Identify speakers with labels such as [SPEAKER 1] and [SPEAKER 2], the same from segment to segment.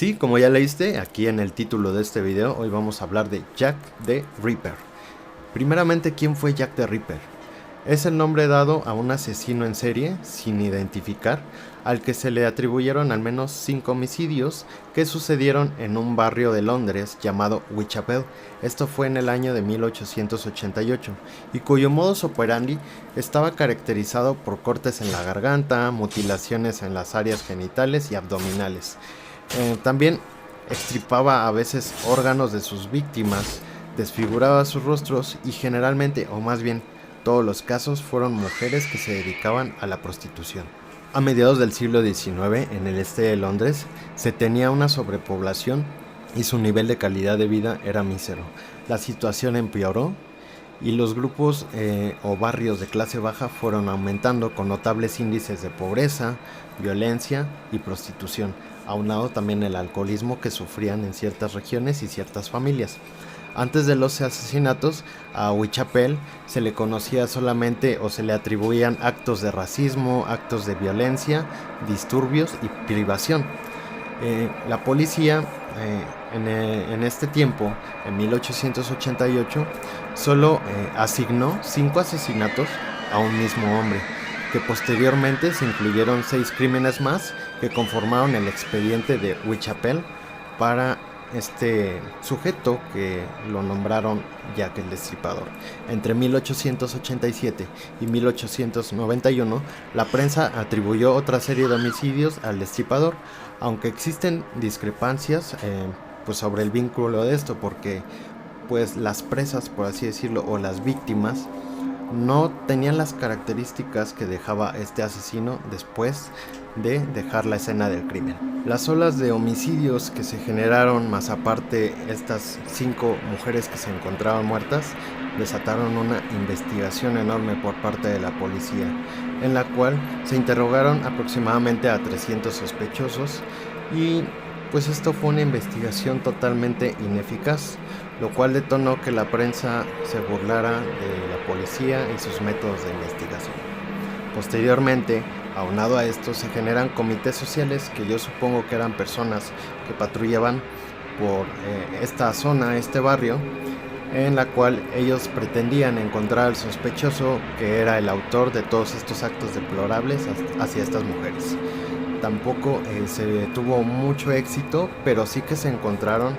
[SPEAKER 1] Sí, como ya leíste aquí en el título de este video, hoy vamos a hablar de Jack the Ripper. Primeramente, ¿quién fue Jack the Ripper? Es el nombre dado a un asesino en serie, sin identificar, al que se le atribuyeron al menos 5 homicidios que sucedieron en un barrio de Londres llamado Whitechapel. Esto fue en el año de 1888, y cuyo modus operandi estaba caracterizado por cortes en la garganta, mutilaciones en las áreas genitales y abdominales. También extirpaba a veces órganos de sus víctimas, desfiguraba sus rostros y generalmente, o más bien todos los casos, fueron mujeres que se dedicaban a la prostitución. A mediados del siglo XIX, en el este de Londres, se tenía una sobrepoblación y su nivel de calidad de vida era mísero. La situación empeoró y los grupos o barrios de clase baja fueron aumentando con notables índices de pobreza, violencia y prostitución, aunado también el alcoholismo que sufrían en ciertas regiones y ciertas familias. Antes de los asesinatos, a Whitechapel se le conocía solamente o se le atribuían actos de racismo, actos de violencia, disturbios y privación. La policía en este tiempo, en 1888, solo asignó 5 asesinatos a un mismo hombre, que posteriormente se incluyeron 6 crímenes más que conformaron el expediente de Whitechapel para este sujeto que lo nombraron Jack el Destripador. Entre 1887 y 1891, la prensa atribuyó otra serie de homicidios al Destripador, aunque existen discrepancias pues sobre el vínculo de esto, porque pues las presas, por así decirlo, o las víctimas no tenían las características que dejaba este asesino después de dejar la escena del crimen. Las olas de homicidios que se generaron, más aparte estas 5 mujeres que se encontraban muertas, desataron una investigación enorme por parte de la policía, en la cual se interrogaron aproximadamente a 300 sospechosos, y pues esto fue una investigación totalmente ineficaz, lo cual detonó que la prensa se burlara de la policía y sus métodos de investigación. Posteriormente, aunado a esto, se generan comités sociales, que yo supongo que eran personas que patrullaban por esta zona, este barrio, en la cual ellos pretendían encontrar al sospechoso que era el autor de todos estos actos deplorables hacia estas mujeres. Tampoco se tuvo mucho éxito, pero sí que se encontraron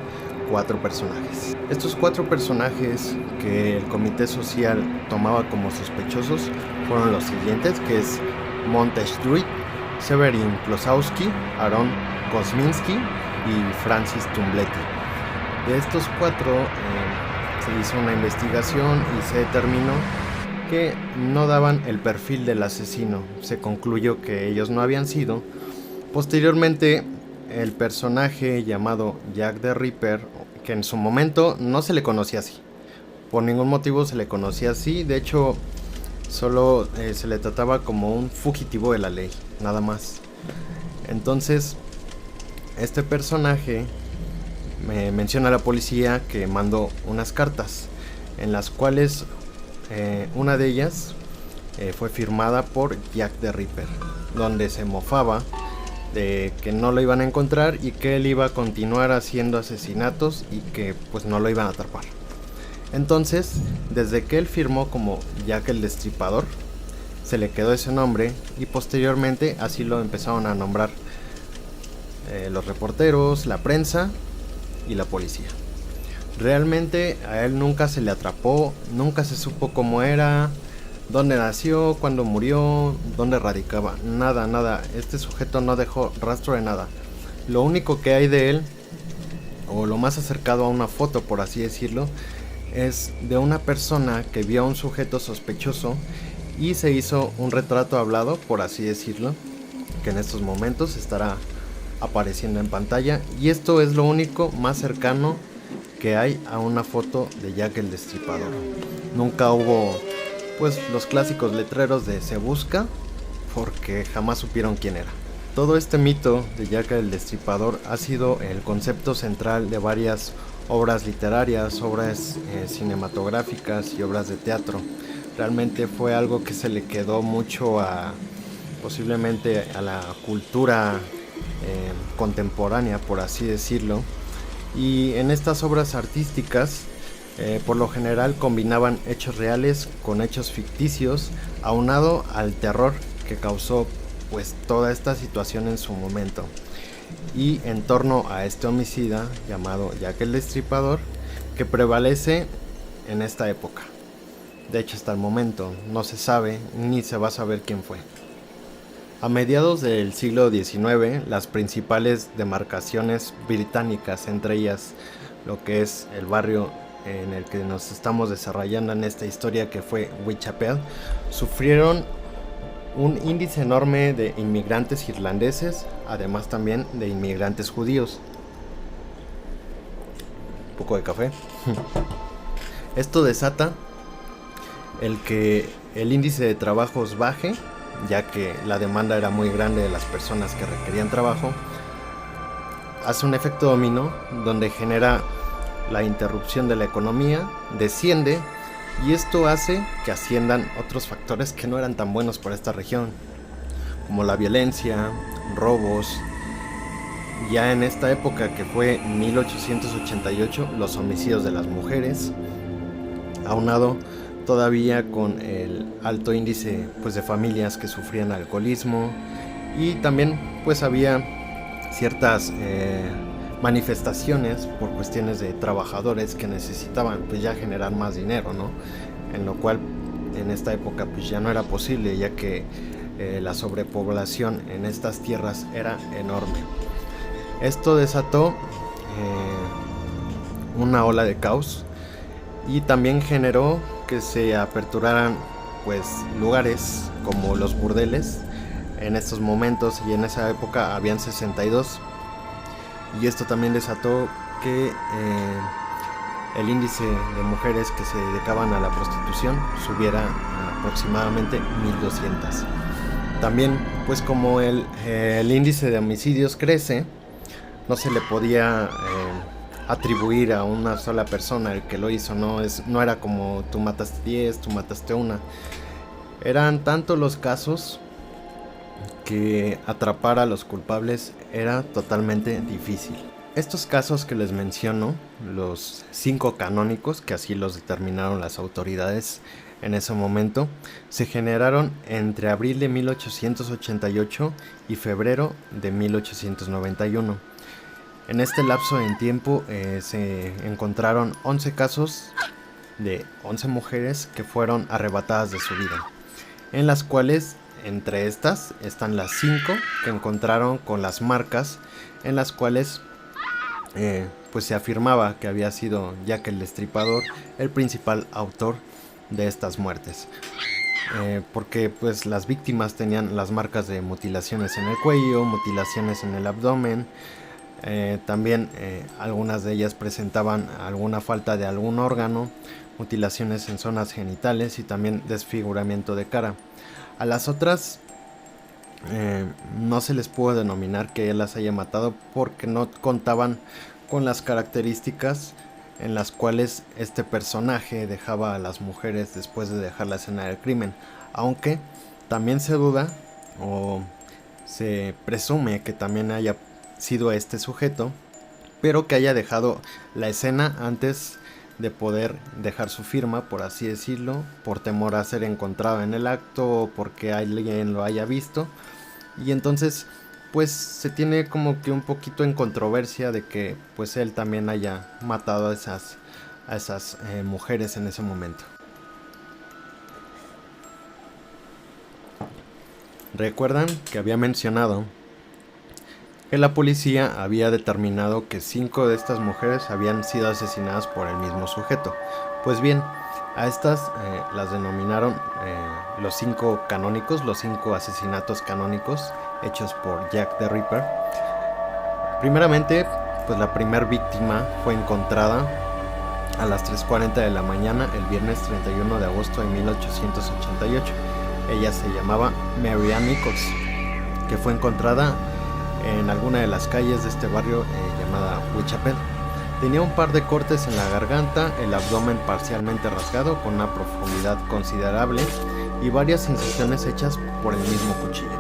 [SPEAKER 1] 4 personajes. Estos 4 personajes que el comité social tomaba como sospechosos fueron los siguientes, que es Montage Druid, Severin Klosowski, Aaron Kosminski y Francis Tumbletti. De estos 4 se hizo una investigación y se determinó que no daban el perfil del asesino. Se concluyó que ellos no habían sido. Posteriormente, el personaje llamado Jack the Ripper, que en su momento no se le conocía así, por ningún motivo se le conocía así, de hecho solo se le trataba como un fugitivo de la ley, nada más. Entonces, este personaje me menciona a la policía que mandó unas cartas, en las cuales una de ellas fue firmada por Jack the Ripper, donde se mofaba de que no lo iban a encontrar y que él iba a continuar haciendo asesinatos y que pues no lo iban a atrapar. Entonces, desde que él firmó como Jack el Destripador, se le quedó ese nombre, y posteriormente así lo empezaron a nombrar los reporteros, la prensa y la policía. Realmente a él nunca se le atrapó, nunca se supo cómo era, dónde nació, cuándo murió, dónde radicaba, nada. Este sujeto no dejó rastro de nada. Lo único que hay de él, o lo más acercado a una foto, por así decirlo, es de una persona que vio a un sujeto sospechoso y se hizo un retrato hablado, por así decirlo, que en estos momentos estará apareciendo en pantalla, y esto es lo único más cercano que hay a una foto de Jack el Destripador. Nunca hubo pues los clásicos letreros de "se busca", porque jamás supieron quién era. Todo este mito de Jack el Destripador ha sido el concepto central de varias obras literarias, obras cinematográficas y obras de teatro. Realmente fue algo que se le quedó mucho posiblemente a la cultura contemporánea, por así decirlo, y en estas obras artísticas por lo general combinaban hechos reales con hechos ficticios, aunado al terror que causó pues toda esta situación en su momento. Y en torno a este homicida llamado Jack el Destripador, que prevalece en esta época. De hecho, hasta el momento no se sabe ni se va a saber quién fue. A mediados del siglo XIX, las principales demarcaciones británicas, entre ellas lo que es el barrio en el que nos estamos desarrollando en esta historia, que fue Whitechapel, sufrieron un índice enorme de inmigrantes irlandeses, además también de inmigrantes judíos. Un poco de café. Esto desata el que el índice de trabajos baje, ya que la demanda era muy grande de las personas que requerían trabajo. Hace un efecto dominó donde genera la interrupción de la economía, desciende, y esto hace que asciendan otros factores que no eran tan buenos para esta región, como la violencia, robos. Ya en esta época, que fue 1888, los homicidios de las mujeres, aunado todavía con el alto índice pues de familias que sufrían alcoholismo, y también pues había ciertas manifestaciones por cuestiones de trabajadores que necesitaban pues ya generar más dinero, ¿no? En lo cual en esta época pues ya no era posible, ya que la sobrepoblación en estas tierras era enorme. Esto desató una ola de caos, y también generó que se aperturaran pues lugares como los burdeles. En estos momentos y en esa época habían 62, y esto también desató que el índice de mujeres que se dedicaban a la prostitución subiera a aproximadamente 1200. También pues como el índice de homicidios crece, no se le podía atribuir a una sola persona el que lo hizo, no era como tú mataste 10, tú mataste una. Eran tantos los casos que atrapar a los culpables era totalmente difícil. Estos casos que les menciono, los 5 canónicos, que así los determinaron las autoridades en ese momento, se generaron entre abril de 1888 y febrero de 1891. En este lapso de tiempo se encontraron 11 casos de 11 mujeres que fueron arrebatadas de su vida, en las cuales entre estas están las 5 que encontraron con las marcas en las cuales pues se afirmaba que había sido Jack el Destripador el principal autor de estas muertes, porque pues las víctimas tenían las marcas de mutilaciones en el cuello, mutilaciones en el abdomen, también algunas de ellas presentaban alguna falta de algún órgano, mutilaciones en zonas genitales y también desfiguramiento de cara. A las otras no se les pudo denominar que él las haya matado porque no contaban con las características en las cuales este personaje dejaba a las mujeres después de dejar la escena del crimen, aunque también se duda o se presume que también haya sido este sujeto, pero que haya dejado la escena antes de poder dejar su firma, por así decirlo, por temor a ser encontrado en el acto o porque alguien lo haya visto. Y entonces pues se tiene como que un poquito en controversia de que pues él también haya matado a esas mujeres en ese momento. Recuerdan que había mencionado que la policía había determinado que 5 de estas mujeres habían sido asesinadas por el mismo sujeto. Pues bien, a estas las denominaron los 5 canónicos, los 5 asesinatos canónicos hechos por Jack the Ripper. Primeramente, pues la primera víctima fue encontrada a las 3:40 de la mañana el viernes 31 de agosto de 1888. Ella se llamaba Mary Ann Nichols, que fue encontrada en alguna de las calles de este barrio llamada Whitechapel. Tenía un par de cortes en la garganta, el abdomen parcialmente rasgado con una profundidad considerable y varias incisiones hechas por el mismo cuchillo.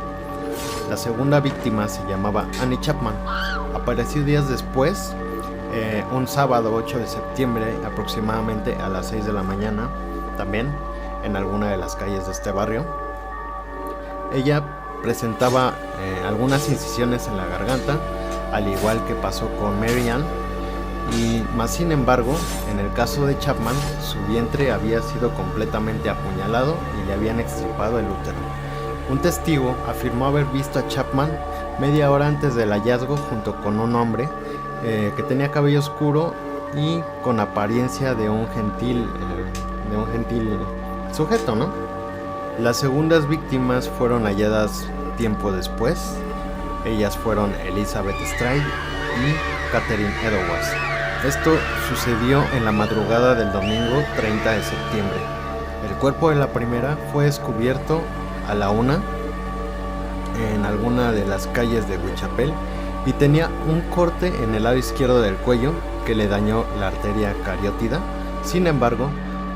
[SPEAKER 1] La segunda víctima se llamaba Annie Chapman. Apareció días después, un sábado 8 de septiembre, aproximadamente a las 6 de la mañana, también en alguna de las calles de este barrio. Ella presentaba algunas incisiones en la garganta, al igual que pasó con Mary Ann, y más sin embargo, en el caso de Chapman, su vientre había sido completamente apuñalado y le habían extirpado el útero. Un testigo afirmó haber visto a Chapman media hora antes del hallazgo junto con un hombre que tenía cabello oscuro y con apariencia de un gentil sujeto, ¿no? Las segundas víctimas fueron halladas tiempo después. Ellas fueron Elizabeth Stride y Catherine Eddowes. Esto sucedió en la madrugada del domingo 30 de septiembre. El cuerpo de la primera fue descubierto a la 1 en alguna de las calles de Whitechapel y tenía un corte en el lado izquierdo del cuello que le dañó la arteria cariótida. Sin embargo,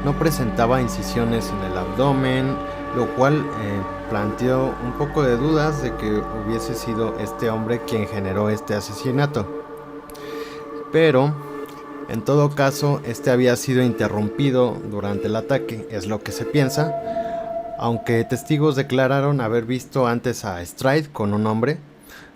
[SPEAKER 1] no presentaba incisiones en el abdomen, lo cual planteó un poco de dudas de que hubiese sido este hombre quien generó este asesinato. Pero, en todo caso, este había sido interrumpido durante el ataque, es lo que se piensa, aunque testigos declararon haber visto antes a Stride con un hombre.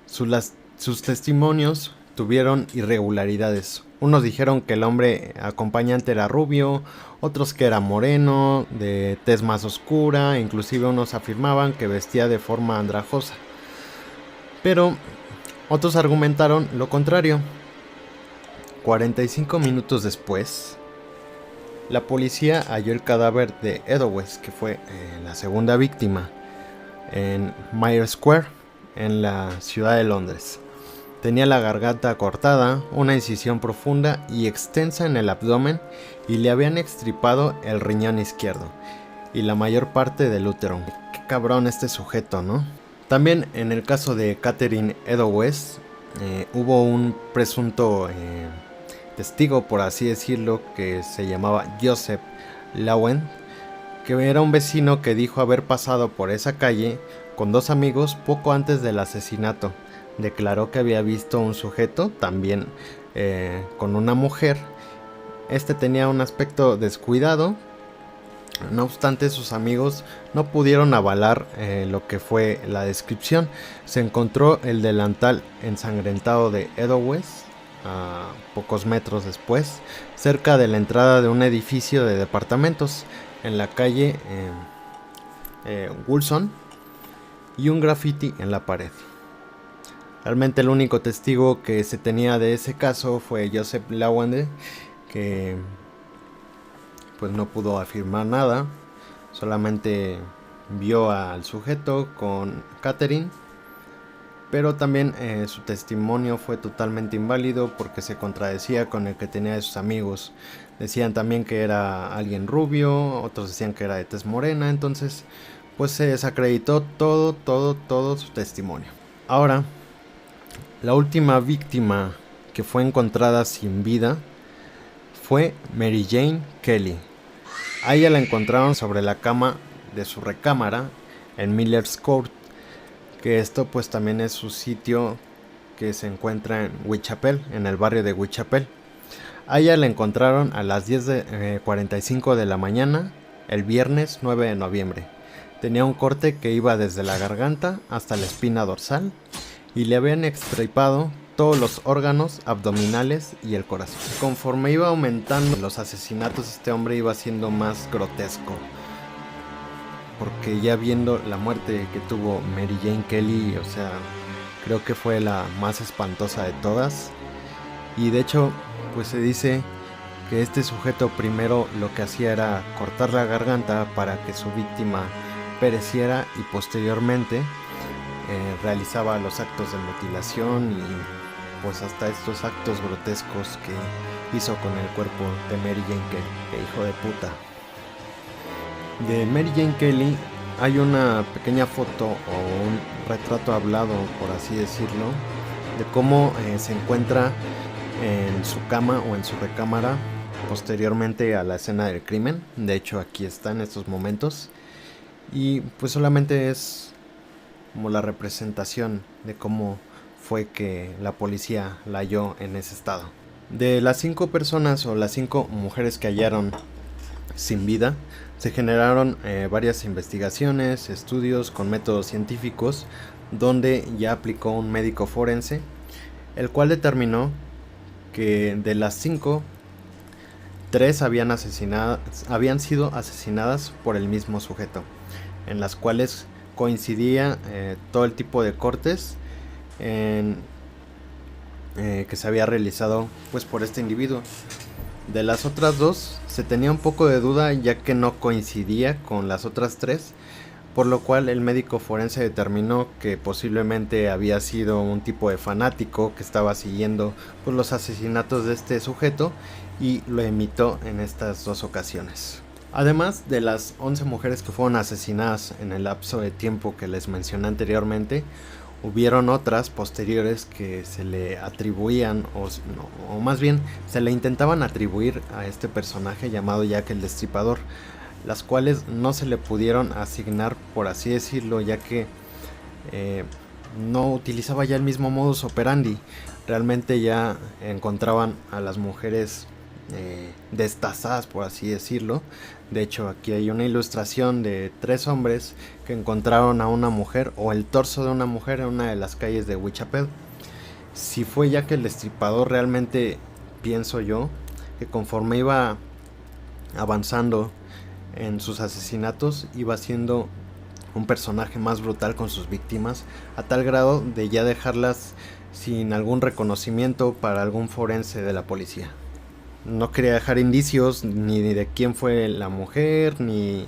[SPEAKER 1] Sus testimonios tuvieron irregularidades. Unos dijeron que el hombre acompañante era rubio, otros que era moreno, de tez más oscura, inclusive unos afirmaban que vestía de forma andrajosa. Pero otros argumentaron lo contrario. 45 minutos después, la policía halló el cadáver de Eddowes, que fue la segunda víctima, en Myers Square, en la ciudad de Londres. Tenía la garganta cortada, una incisión profunda y extensa en el abdomen, y le habían extirpado el riñón izquierdo y la mayor parte del útero. Qué cabrón este sujeto, ¿no? También en el caso de Catherine Eddowes hubo un presunto testigo, por así decirlo, que se llamaba Joseph Lowen, que era un vecino que dijo haber pasado por esa calle con dos amigos poco antes del asesinato. Declaró que había visto un sujeto también con una mujer. Este tenía un aspecto descuidado. No obstante, sus amigos no pudieron avalar lo que fue la descripción. Se encontró el delantal ensangrentado de Eddowes a pocos metros después, cerca de la entrada de un edificio de departamentos en la calle Wilson, y un graffiti en la pared. Realmente el único testigo que se tenía de ese caso fue Joseph Lawande, que pues no pudo afirmar nada, solamente vio al sujeto con Catherine, pero también su testimonio fue totalmente inválido porque se contradecía con el que tenía de sus amigos. Decían también que era alguien rubio, otros decían que era de tez morena, entonces pues se desacreditó todo su testimonio. Ahora, la última víctima que fue encontrada sin vida fue Mary Jane Kelly. A ella la encontraron sobre la cama de su recámara en Miller's Court, que esto pues también es su sitio que se encuentra en Whitechapel, en el barrio de Whitechapel. A ella la encontraron a las 10:45 de la mañana, el viernes 9 de noviembre. Tenía un corte que iba desde la garganta hasta la espina dorsal y le habían extirpado todos los órganos abdominales y el corazón. Conforme iba aumentando los asesinatos, este hombre iba siendo más grotesco, porque ya viendo la muerte que tuvo Mary Jane Kelly, o sea, creo que fue la más espantosa de todas. Y de hecho, pues se dice que este sujeto primero lo que hacía era cortar la garganta para que su víctima pereciera, y posteriormente realizaba los actos de mutilación y pues hasta estos actos grotescos que hizo con el cuerpo de Mary Jane Kelly. ¡Qué hijo de puta! De Mary Jane Kelly hay una pequeña foto o un retrato hablado, por así decirlo, de cómo se encuentra en su cama o en su recámara posteriormente a la escena del crimen. De hecho, aquí está en estos momentos, y pues solamente es como la representación de cómo fue que la policía la halló en ese estado. De las 5 personas o las 5 mujeres que hallaron sin vida, se generaron varias investigaciones, estudios con métodos científicos, donde ya aplicó un médico forense, el cual determinó que de las 5, 3 habían sido asesinadas por el mismo sujeto, en las cuales coincidía todo el tipo de cortes que se había realizado pues por este individuo. De las otras 2 se tenía un poco de duda, ya que no coincidía con las otras 3, por lo cual el médico forense determinó que posiblemente había sido un tipo de fanático que estaba siguiendo pues, los asesinatos de este sujeto, y lo imitó en estas 2 ocasiones. Además de las 11 mujeres que fueron asesinadas en el lapso de tiempo que les mencioné anteriormente, hubieron otras posteriores que se le atribuían, o más bien se le intentaban atribuir a este personaje llamado Jack el Destripador, las cuales no se le pudieron asignar, por así decirlo, ya que no utilizaba ya el mismo modus operandi. Realmente ya encontraban a las mujeres destazadas, por así decirlo. De hecho, aquí hay una ilustración de 3 hombres que encontraron a una mujer, o el torso de una mujer, en una de las calles de Huichapel. Si fue Jack el Destripador, realmente pienso yo que conforme iba avanzando en sus asesinatos, iba siendo un personaje más brutal con sus víctimas, a tal grado de ya dejarlas sin algún reconocimiento para algún forense de la policía. No quería dejar indicios ni de quién fue la mujer, ni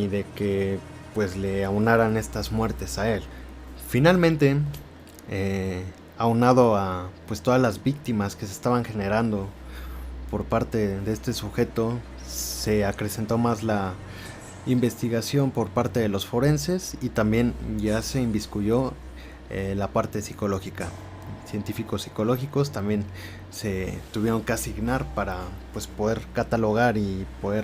[SPEAKER 1] de que pues le aunaran estas muertes a él. Finalmente, aunado a pues todas las víctimas que se estaban generando por parte de este sujeto, se acrecentó más la investigación por parte de los forenses, y también ya se inmiscuyó la parte psicológica. Científicos psicológicos también se tuvieron que asignar para pues poder catalogar y poder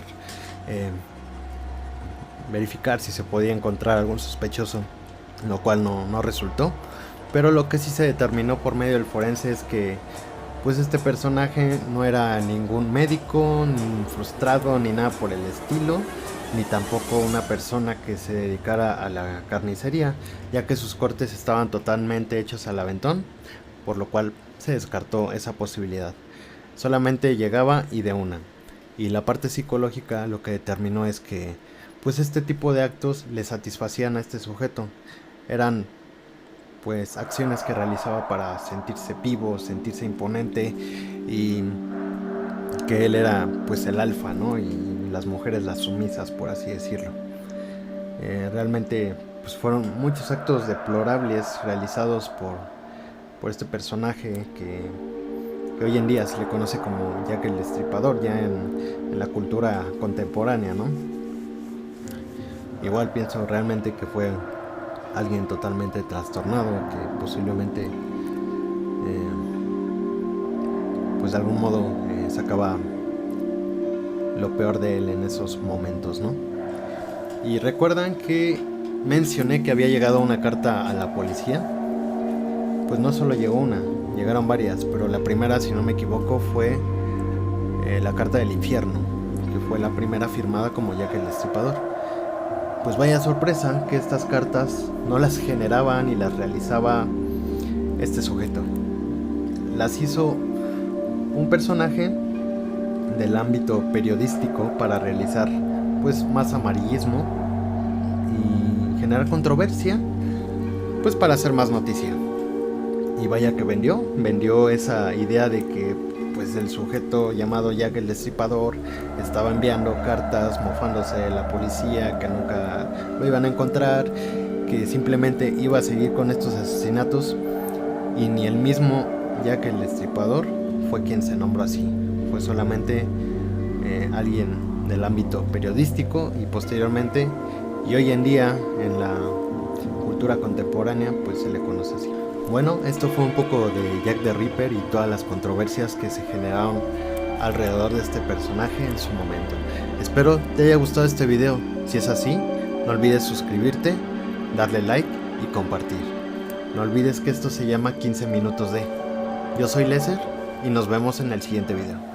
[SPEAKER 1] verificar si se podía encontrar algún sospechoso, lo cual no resultó. Pero lo que sí se determinó por medio del forense es que pues este personaje no era ningún médico, ni frustrado, ni nada por el estilo, ni tampoco una persona que se dedicara a la carnicería, ya que sus cortes estaban totalmente hechos al aventón, por lo cual se descartó esa posibilidad. Solamente llegaba y de una. Y la parte psicológica lo que determinó es que pues este tipo de actos le satisfacían a este sujeto. Eran pues acciones que realizaba para sentirse vivo, sentirse imponente, y que él era pues el alfa, ¿no? Y las mujeres las sumisas, por así decirlo. Realmente pues fueron muchos actos deplorables realizados por este personaje que hoy en día se le conoce como Jack el Destripador, ya en la cultura contemporánea, ¿no? Igual pienso realmente que fue alguien totalmente trastornado, que posiblemente pues de algún modo sacaba lo peor de él en esos momentos, ¿no? Y recuerdan que mencioné que había llegado una carta a la policía. Pues no solo llegó una, llegaron varias, pero la primera, si no me equivoco, fue la carta del infierno, que fue la primera firmada como Jack el Destripador. Pues vaya sorpresa que estas cartas no las generaba ni las realizaba este sujeto. Las hizo un personaje del ámbito periodístico para realizar pues más amarillismo y generar controversia, pues para hacer más noticia. Y vaya que vendió esa idea de que pues el sujeto llamado Jack el Destripador estaba enviando cartas mofándose de la policía, que nunca lo iban a encontrar, que simplemente iba a seguir con estos asesinatos, y ni el mismo Jack el Destripador fue quien se nombró así. Fue solamente alguien del ámbito periodístico, y posteriormente y hoy en día en la cultura contemporánea pues se le conoce así. Bueno, esto fue un poco de Jack the Ripper y todas las controversias que se generaron alrededor de este personaje en su momento. Espero te haya gustado este video. Si es así, no olvides suscribirte, darle like y compartir. No olvides que esto se llama 15 minutos de. Yo soy Leser y nos vemos en el siguiente video.